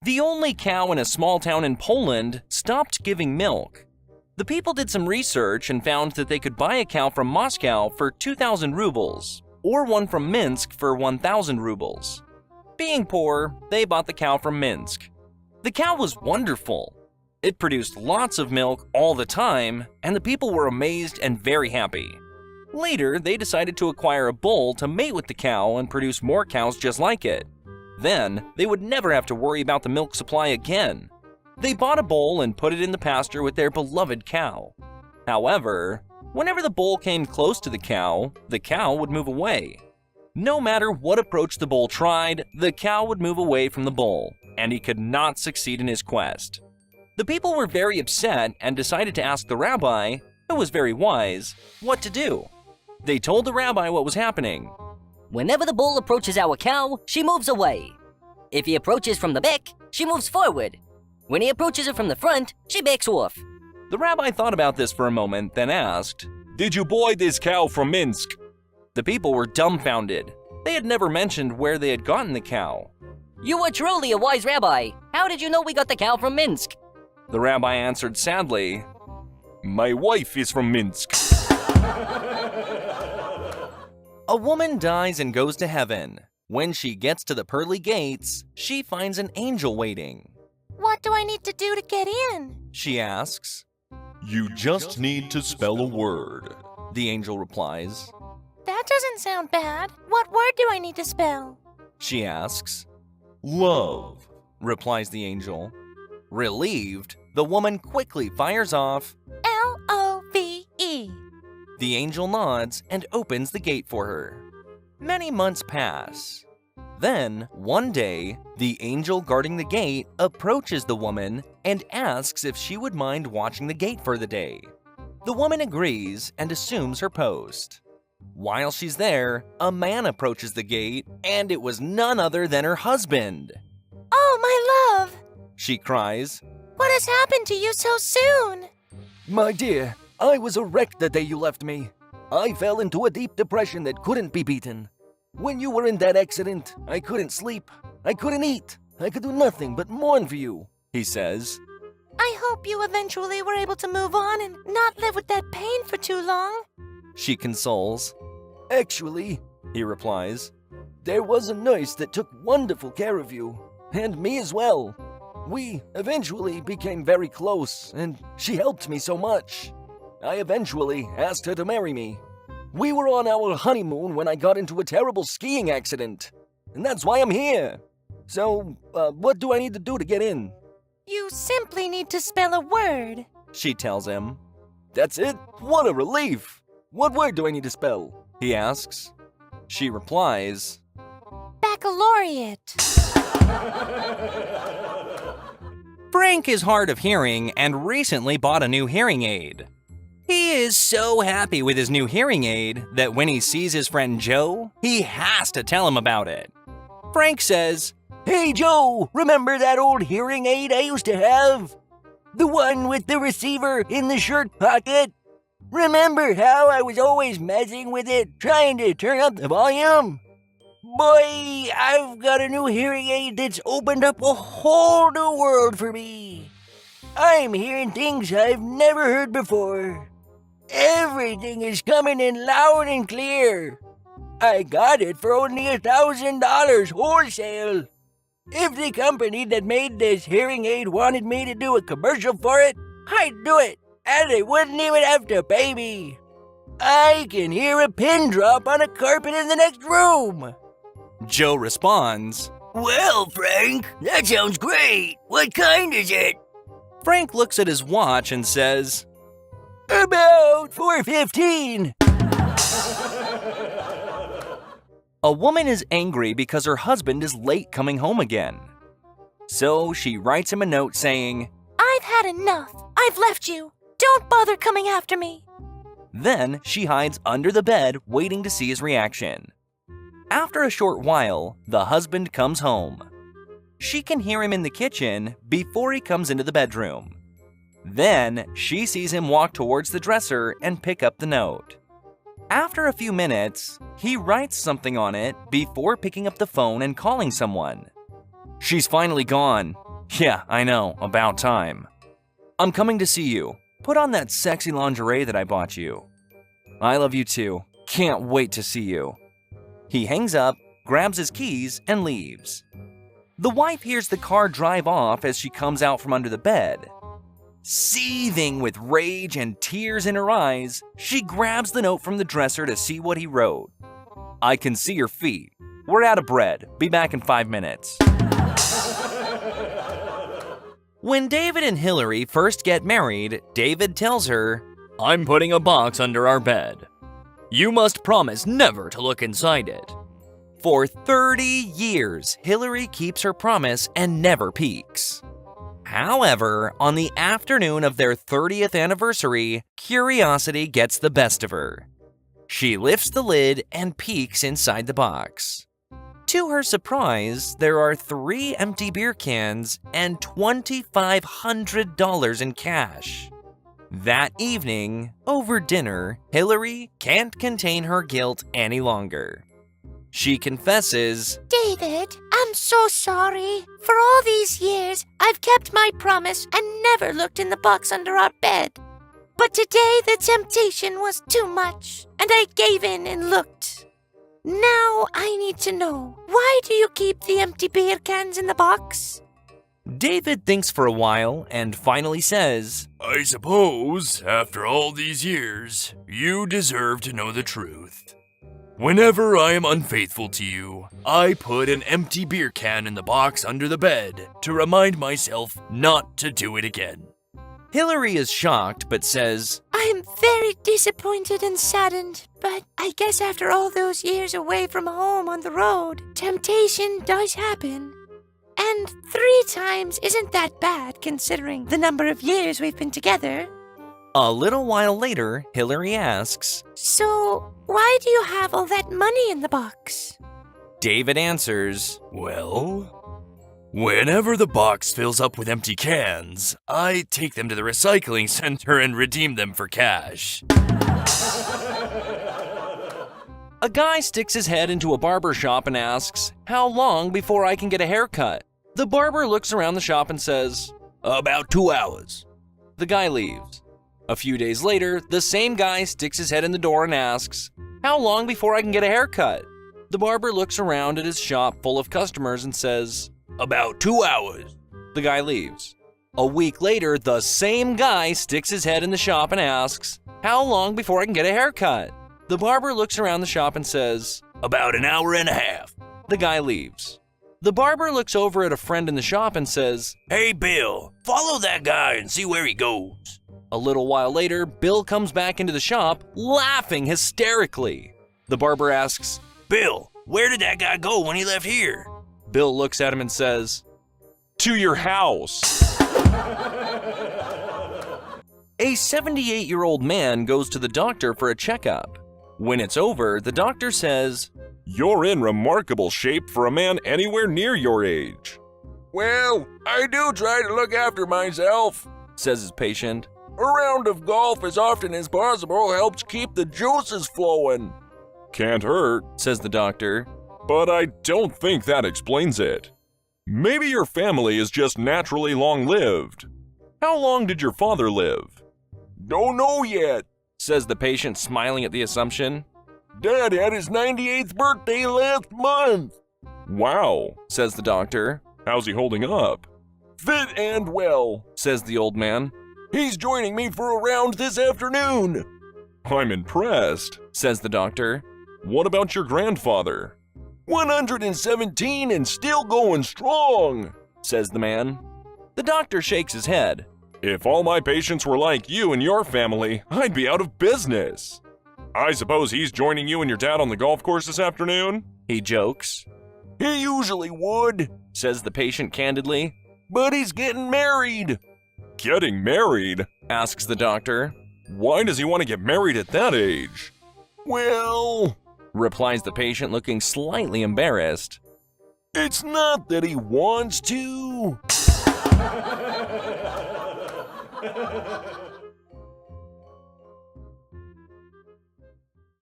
The only cow in a small town in Poland stopped giving milk. The people did some research and found that they could buy a cow from Moscow for 2,000 rubles, or one from Minsk for 1,000 rubles. Being poor, they bought the cow from Minsk. The cow was wonderful. It produced lots of milk all the time, and the people were amazed and very happy. Later, they decided to acquire a bull to mate with the cow and produce more cows just like it. Then, they would never have to worry about the milk supply again. They bought a bull and put it in the pasture with their beloved cow. However, whenever the bull came close to the cow would move away. No matter what approach the bull tried, the cow would move away from the bull, and he could not succeed in his quest. The people were very upset and decided to ask the rabbi, who was very wise, what to do. They told the rabbi what was happening. Whenever the bull approaches our cow, she moves away. If he approaches from the back, she moves forward. When he approaches her from the front, she backs off. The rabbi thought about this for a moment, then asked, "Did you buy this cow from Minsk?" The people were dumbfounded. They had never mentioned where they had gotten the cow. You are truly a wise rabbi. How did you know we got the cow from Minsk? The rabbi answered sadly, "My wife is from Minsk." A woman dies and goes to heaven. When she gets to the pearly gates, she finds an angel waiting. What do I need to do to get in? She asks. You just need to spell a word. The angel replies. That doesn't sound bad. What word do I need to spell? She asks. Love, Replies the angel. Relieved, the woman quickly fires off. Love. The angel nods and opens the gate for her. Many months pass. Then, one day, the angel guarding the gate approaches the woman and asks if she would mind watching the gate for the day. The woman agrees and assumes her post. While she's there, a man approaches the gate, and it was none other than her husband. Oh, my love! She cries. What has happened to you so soon? My dear, I was a wreck the day you left me. I fell into a deep depression that couldn't be beaten. When you were in that accident, I couldn't sleep. I couldn't eat. I could do nothing but mourn for you, he says. I hope you eventually were able to move on and not live with that pain for too long. She consoles. Actually, he replies, there was a nurse that took wonderful care of you, and me as well. We eventually became very close, and she helped me so much. I eventually asked her to marry me. We were on our honeymoon when I got into a terrible skiing accident, and that's why I'm here. So, what do I need to do to get in? You simply need to spell a word. She tells him. That's it? What a relief! What word do I need to spell? He asks. She replies. Baccalaureate. Frank is hard of hearing and recently bought a new hearing aid. He is so happy with his new hearing aid that when he sees his friend Joe, he has to tell him about it. Frank says, Hey Joe, remember that old hearing aid I used to have? The one with the receiver in the shirt pocket? Remember how I was always messing with it, trying to turn up the volume? Boy, I've got a new hearing aid that's opened up a whole new world for me. I'm hearing things I've never heard before. Everything is coming in loud and clear. I got it for only $1,000 wholesale. If the company that made this hearing aid wanted me to do a commercial for it, I'd do it, and they wouldn't even have to pay me. I can hear a pin drop on a carpet in the next room. Joe responds, Well, Frank, that sounds great. What kind is it? Frank looks at his watch and says, About $4.15. A woman is angry because her husband is late coming home again. So she writes him a note saying, I've had enough. I've left you. Don't bother coming after me. Then she hides under the bed waiting to see his reaction. After a short while, the husband comes home. She can hear him in the kitchen before he comes into the bedroom. Then she sees him walk towards the dresser and pick up the note. After a few minutes, he writes something on it before picking up the phone and calling someone. She's finally gone. Yeah, I know, about time. I'm coming to see you. Put on that sexy lingerie that I bought you. I love you too. Can't wait to see you. He hangs up, grabs his keys, and leaves. The wife hears the car drive off as she comes out from under the bed. Seething with rage and tears in her eyes, she grabs the note from the dresser to see what he wrote. I can see your feet. We're out of bread. Be back in 5 minutes. When David and Hillary first get married, David tells her, I'm putting a box under our bed. You must promise never to look inside it. For 30 years, Hillary keeps her promise and never peeks. However, on the afternoon of their 30th anniversary, curiosity gets the best of her. She lifts the lid and peeks inside the box. To her surprise, there are 3 empty beer cans and $2,500 in cash. That evening, over dinner, Hillary can't contain her guilt any longer. She confesses, David, I'm so sorry. For all these years, I've kept my promise and never looked in the box under our bed. But today the temptation was too much, and I gave in and looked. Now I need to know, why do you keep the empty beer cans in the box? David thinks for a while and finally says, I suppose, after all these years, you deserve to know the truth. Whenever I am unfaithful to you, I put an empty beer can in the box under the bed to remind myself not to do it again. Hillary is shocked but says, I'm very disappointed and saddened, but I guess after all those years away from home on the road, temptation does happen. And 3 times isn't that bad considering the number of years we've been together. A little while later, Hillary asks, So, why do you have all that money in the box? David answers, Well, whenever the box fills up with empty cans, I take them to the recycling center and redeem them for cash. A guy sticks his head into a barber shop and asks, How long before I can get a haircut? The barber looks around the shop and says, About 2 hours. The guy leaves. A few days later, the same guy sticks his head in the door and asks, How long before I can get a haircut? The barber looks around at his shop full of customers and says, About 2 hours. The guy leaves. A week later, the same guy sticks his head in the shop and asks, How long before I can get a haircut? The barber looks around the shop and says, About an hour and a half. The guy leaves. The barber looks over at a friend in the shop and says, Hey, Bill, follow that guy and see where he goes. A little while later, Bill comes back into the shop, laughing hysterically. The barber asks, Bill, where did that guy go when he left here? Bill looks at him and says, To your house. A 78-year-old man goes to the doctor for a checkup. When it's over, the doctor says, You're in remarkable shape for a man anywhere near your age. Well, I do try to look after myself, says his patient. A round of golf as often as possible helps keep the juices flowing. Can't hurt, Says the doctor. but I don't think that explains it. Maybe your family is just naturally long-lived. How long did your father live? Don't know yet. Says the patient, smiling at the assumption. Dad had his 98th birthday last month. Wow, Says the doctor. how's he holding up? Fit and well. Says the old man. He's joining me for a round this afternoon. I'm impressed. Says the doctor. What about your grandfather? 117 and still going strong, Says the man. The doctor shakes his head. If all my patients were like you and your family, I'd be out of business. I suppose he's joining you and your dad on the golf course this afternoon? He jokes. He usually would, Says the patient candidly. but he's getting married. Getting married? Asks the doctor. Why does he want to get married at that age? Well, Replies the patient, looking slightly embarrassed. it's not that he wants to.